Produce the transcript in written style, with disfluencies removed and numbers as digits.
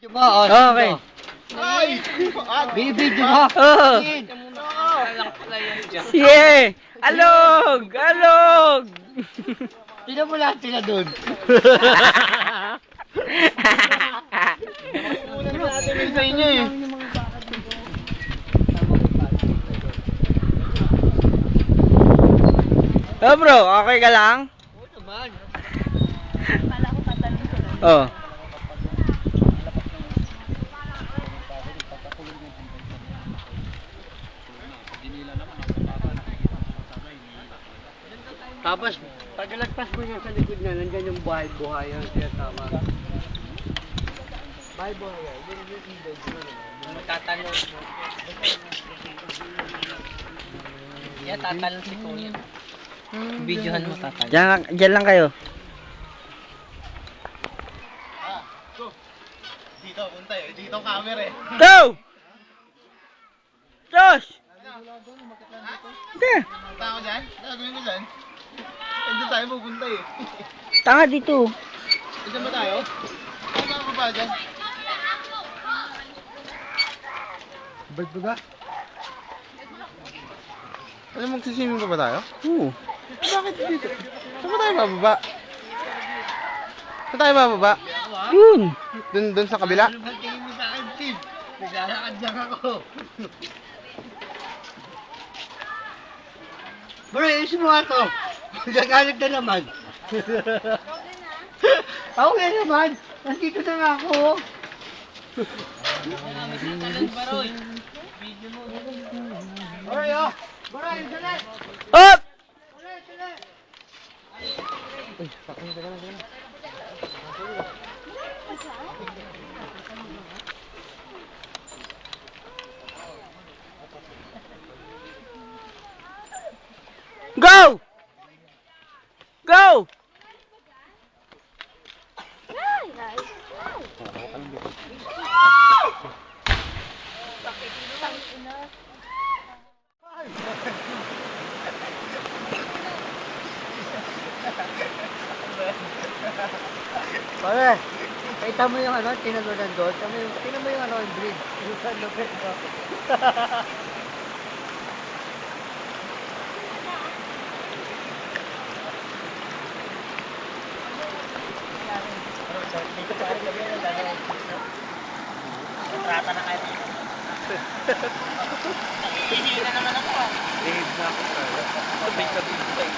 Okay. Ay! Bibidyo mo. Oh! Yeah! Alog! Alog! Tignan mo lahat sila doon. Muna natin sa inyo eh. Oh bro, okay ka lang? Oo naman. Oh. Tapos, pagkalagpas mo yung sa likod na, nandyan yung buhay-buhay yung tinatawag. Buhay-buhay yan. Yun yung ibig. Magtatanong. Yan, tatalon si Kuya. Videohan mo tatalon. Diyan lang kayo. Go! Dito, punta eh. Dito camera eh. Go! Josh! Sige. Punta ako dyan? Gagawin mo dyan? Dito tayo pupunta eh. Tanga dito. Dito ba tayo? Saan ba ba dyan? Ba't ba ba? Ano, magsiswimming pa ba tayo? Oo. Bakit dito? Saan ba tayo bababa? Saan tayo bababa? Yun. Dun sa kabila? Ano ba tingin mo sa akin, Steve? Naglalakad lang ako. Bro, ayusin mo nga to. Gagalit na naman. Ako nga naman. Nandito na nga ako. Baroy, oh. Baroy, salit. Up! Salit, salit. Go! Go! Pare, kita mo yung ano, tinalunan doon. Tingnan mo yung ano, yung bridge. Yung sa lupit mo. Trata na kayo dito. Hindi na naman ako ah. Behave na ako, pare. Sabay-sabay.